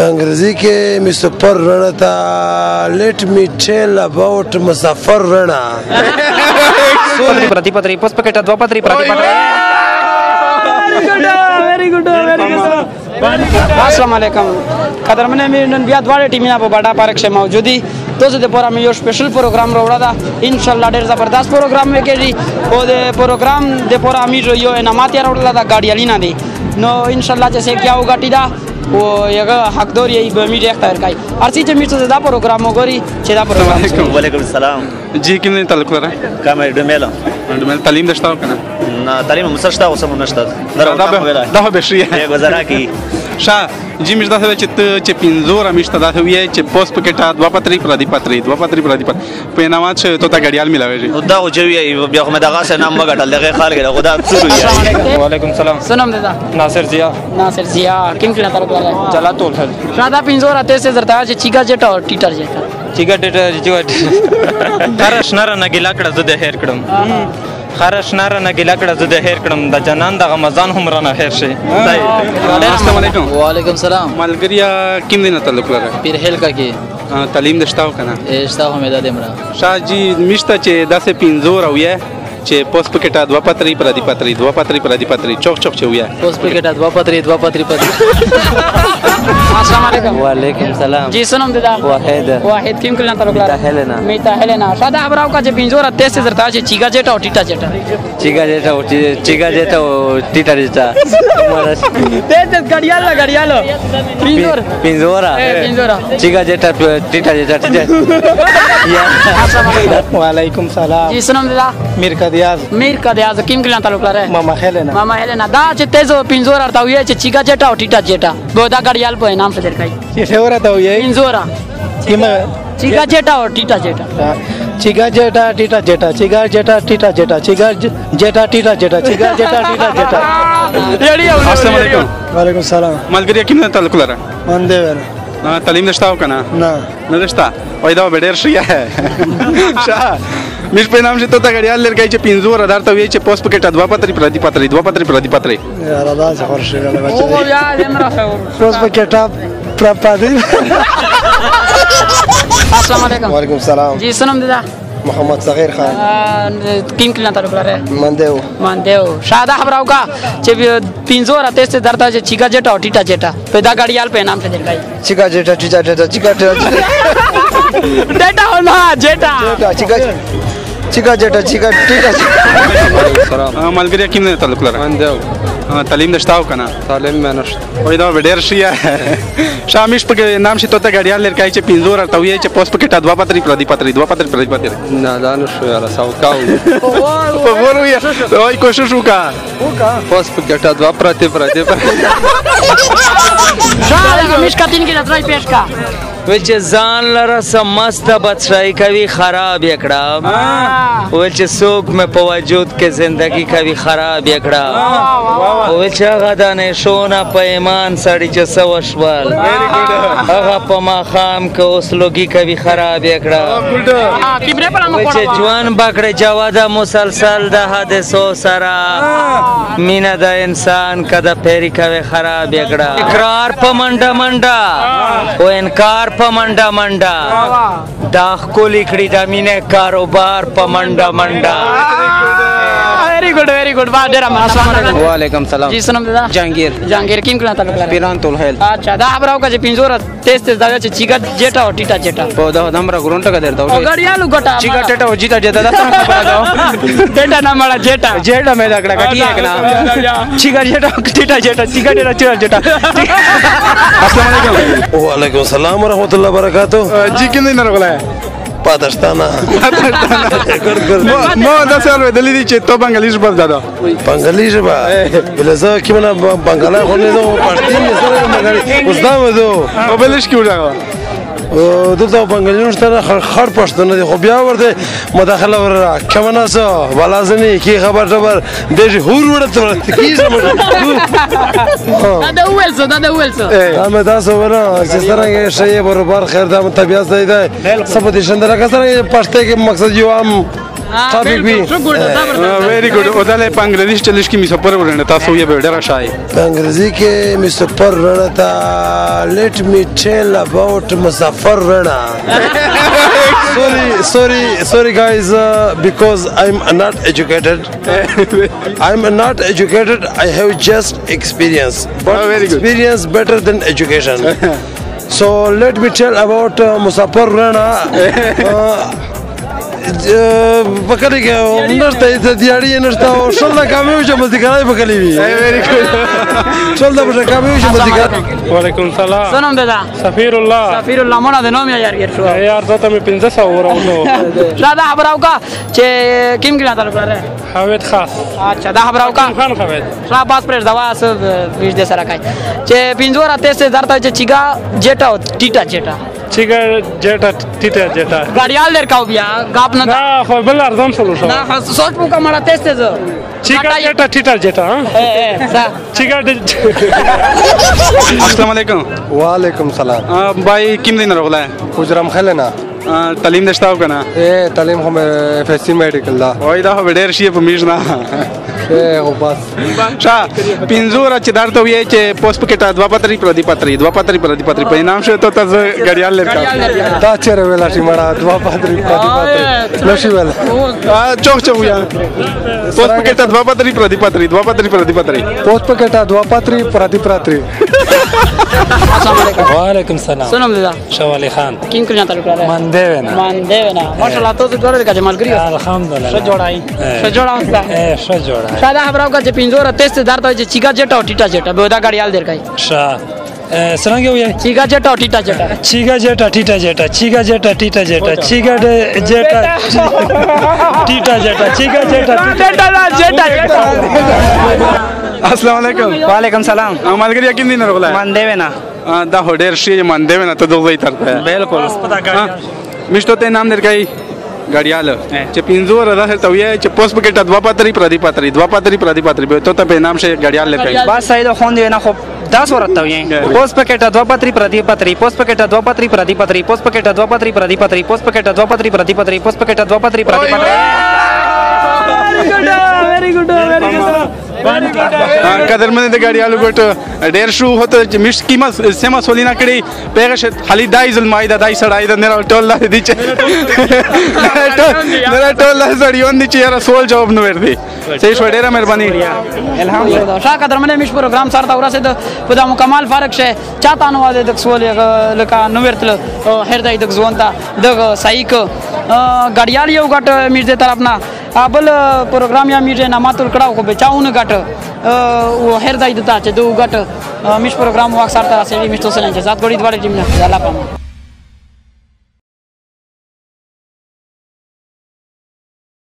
अंग्रेजी के मुसफर रना था लेट मी टेल अबाउट मुसफर रना प्रतिपत्री पुष्पकेट द्वपत्री प्रतिपत्री वेरी गुड अस्सलाम वालेकुम कदरमने में बिया द्वारे टीमिना पे बड़ा पार्क से मौजूदी तो से पोरा में यो स्पेशल प्रोग्राम रोड़ा था इंशाल्लाह ढेर जबरदस्त प्रोग्राम में के जी ओ दे प्रोग्राम दे पोरा मी जो यो नमात यार रोड़ा था गाड़ी अली ना दे नो इंशाल्लाह जैसे क्या होगा टीदा वो यगा हकदोर यही बमी देखता है काई अर्सी जे मिर्च दा प्रोग्राम हो गरी छेदा प्रोग्राम वालेकुम सलाम जी किमने ताल्लुक रहा काम डमेला तालीम दस्ता कना ना तालीम मुसस्ता वसम नष्ता ده بشريه گزارaki شا जी मिश्ता से चे पिंजोरा मिश्ता दा हुए चे पोस्ट पकेटा द्वापत्री प्रदीपत्री पे नमाज तो ता गाड़ियाल मिलावे जी उदा हो जवी बिया खमे दगा से नाम बगटल लगे खाल के खुदा सुरु वालेकुम सलाम सुनम देदा नासिर जिया किम किला तारुक लगा चला तोल है शादा पिंजोरा ते से जरता है चिका जेटा और टीटर जेटा चिका डेटा खरश नर नगिला कड़ा जुदे हेर कड़म خارش نار نگیلا کړه زده هیر کړم د جنان د رمضان هم رانه هیر شي السلام علیکم وعلیکم السلام ملګریا کیم دینه تعلق لري پیر هل کا کې تعلیم دشتاو کنه اشتاو مې د دمرا شاه جی مشته چې داسې پینځور او یې چې پوس پکټا دوپتری پردیپتری چوک چې ویا پوس پکټا دوپتری السلام علیکم وعلیکم السلام जी सुनम देदा वाहिद किम किला तारुक लगा हेलेना शादा अबराव का जे पिंजोरा ते से जरता है चिका जेटा और टीटा जेटा ते गाड़ियालो पिंजोरा चिका जेटा टीटा जेटा वालेकुम सलाम जी सुनम देदा मीर का दियाज किम किला तारुक लगा मामा हेलेना दा जे तेजो पिंजोरा ता हुए चिका जेटा और टीटा जेटा गोदा गाड़ियाल पे नाम से देखा ये सेवरा था ये पिंजोरा चिका जेटा और टीटा जेटा चिगा जेटा टीटा जेटा चिगा जेटा टीटा जेटा चिगा जेटा टीटा जेटा चिगा जेटा टीटा जेटा अस्सलाम वालेकुम वालेकुम सलाम मलगरिया किमने ताल्लुक लरا मंदेवर तालीम दस्ताव कना ना दस्ता ओइदा बेडर शिया है शा मिस पे नाम से तो ता गाड़ियाल लेर गई पिंजोर आधार तो ये पोस्ट पकेट द्वापत्री प्रदीपत्री यार अदा से खर्च गले बच्चे ओ यार हमरा पोस्ट पकेट प्रदीप अस्सलाम वालेकुम वालेकुम सलाम जी सुनम देदा मोहम्मद सगीर खान किम किला तारुक लगा मंदेव शादा खबराव का जे पिंजोरा ते से दरता जे चिका जेटा और टीटा जेटा पैदा गाड़ियाल पे नाम से देखा चिका जेटा टीटा चिका डेटा होना जेटा चिका जेटा चिका टीटा मलगरिया किमने ताल्लुक लरا मंदेव तालीम दस्ताव कना तालीम मेनश ओइदा बेडर शिया है शामिश पे नाम से तो ता गाड़ियाल लेर गई पिंजोर तो ये पोस्ट पकेट द्वापत्री प्रदीपत्री ना दानुश यार साउकाउ बोलो या ओई कोशिश का पोस्ट पकेट द्वापत्री शादा मिशका 3 की लतराई पेश का وچ ځان لره سمست بچای کوي خراب یکړه وچ سوق مې په وجود کې زندگی کوي خراب یکړه وچ غدا نه شونه په ایمان سړی چې سوشوال هغه په ما خام کې اوس لوګي کوي خراب یکړه وچ ځوان بکړه جواده مسلسل د حادثو سره مینا د انسان کده پیری کوي خراب یکړه اقرار په منډه او انکار په منډه دا خولي کړی د مینه کاروبار په منډه वेरी गुड बात डेरा अस्सलाम वालेकुम वालेकुम सलाम जी सुनम दादा जहांगीर किम किला ताल्लुक लगा पिरान तोल हेल अच्छा दा अबराव का जे पिंजोरा तेज दादा जे चिका जेटा और टीटा जेटा पौधा हमरा गुरंट का देरता ओ गाड़ियालू गोटा चिका टेटा और जीता जेता दा खबर जाओ जेटा ना मड़ा जेटा में लगड़ा कटी है ना चिका जेटा टीटा जेटा अस्सलाम वालेकुम वालेकुम सलाम व रहमतुल्लाह बरकातहू जी किमने न रगला पादस्ताना ما دا سال ودلی دي چې تو بنگلیش بس دادا بنگلیش با بلزا کی منا بنگلا خو نه دو پښتون نه سره بنگلی اوس دا ودو او بلش کیو راغلا دلته بنگلیون شته خر پښتون دي خو بیا ورته مداخله ور کمنه سو ولازنی کی خبر دې هور ورته کی سم دا ولسو دا مې تاسو ونه چې څنګه شی برابر خیر دا طبيعت دی سبب دي شندره کسره پښته کې مقصد یو عام ټاپک وي ویری ګډ او دله په انګلیسي چلیش کې می سفر ورنه تاسو یې به ډیر شای په انګریزي کې می سفر رڼا تا let me tell about مسافر رڼا sorry guys because I'm not educated I have just experience but experience better than education so let me tell about مسافر رڼا پکړی کې نشته د دیاړي نشته او شل کامیو چې مزدګرای پکړی وي ویری ګډ شل د پټه کامیو چې مزدګر وعلیکم سلام سلام دادا سفیر الله مونږ د نوم یار ګر شو یار ته مې 1500 ورولو دا خبرو کا چې کیم کې تعلق لري حوید خاص اچھا دا خبرو کا خان حوید را باز پر دوا سب ویش دے سره کای چې پینځور اته سے درته چې چیګا جیټا او ټیټا جیټا چیګا جیټا ټیټا جیټا गाड़ियाल در کاو بیا غاپ نه دا خو بل ارزم سلو شو نه سوچ پو کا مړه تسته زه چیګا جیټا ټیټا جیټا چیګا السلام علیکم وعلیکم سلام بھائی کیم دین رغلا حجرم خلنا تعلیم دشتاو کنه تعلیم هم اف اس سی میډیکل دا وای دا به ډیر شي په میژنا او بس شا پینزور چې درته وی چې پوسټ پکټه دوا پتری په نام شو ته تاسو غړیال لرکا دا چیرې ویلا چې مړه دوا پاتری نشي ویل چوک یا پوسټ پکټه دوا پتری پوسټ پکټه دوا پاتری وعلیکم سلام سلام دادا شوالی خان کیم کې تعلق لري من دیونا ماشاءالله تاسو ګورئ کا جمال کړی الحمدلله ش جوړای شاده خبرو کا چې پینځور اته سے درته چې چیګا جیټا او ټیټا جیټا به دا गाड़ियाल در کای څنګه وي چیګا جیټا او ټیټا جیټا چیګا جیټا ټیټا جیټا چیګا جیټا ټیټا جیټا چیګا جیټا ټیټا جیټا چیګا جیټا السلام علیکم وعلیکم سلام مالګری یقین دین رغلا من دیونا دا هډیر شي من دیونا ته دوی ترته بالکل مشته ته نام درکای गाड़ियाल چې پینځور راځه ته وی چې پوسټ پکټه دوا پاتری به ته په نام شه गाड़ियाल لکای بس صحیح ده خوند نه خو 10 ورته وي پوسټ پکټه دوا پاتری پوسټ پکټه دوا پاتری پوسټ پکټه دوا پاتری پوسټ پکټه دوا پاتری پوسټ پکټه دوا پاتری very good قدر مند गाड़ियाल ګټ ډیر شو هته چې مش قیمت سما سولینا کړي پیغه خالي دایزل مایدا دای سړای د نه ټول لا دي چې نه ټول لا سړیون دي چې یاره سوال جواب نو وردي صحیح شو ډیره مهرباني الحمدلله شا قدر مند مش پروګرام سره دا ورسه په دا مکمل فرق شه چاته نو د سوال لکه نو ورتل هر دای د ځوانتا د سایک गाड़ियाल یو غټ میرزه طرف نه ابل پروګرام یا میرزه ناماتل کړه خو بچاونه غټ او هر دای دتا چې دو غټ مش پروګرام واک سره سره مش تو سره ذات غړي دوړي ټیم نه الله پامه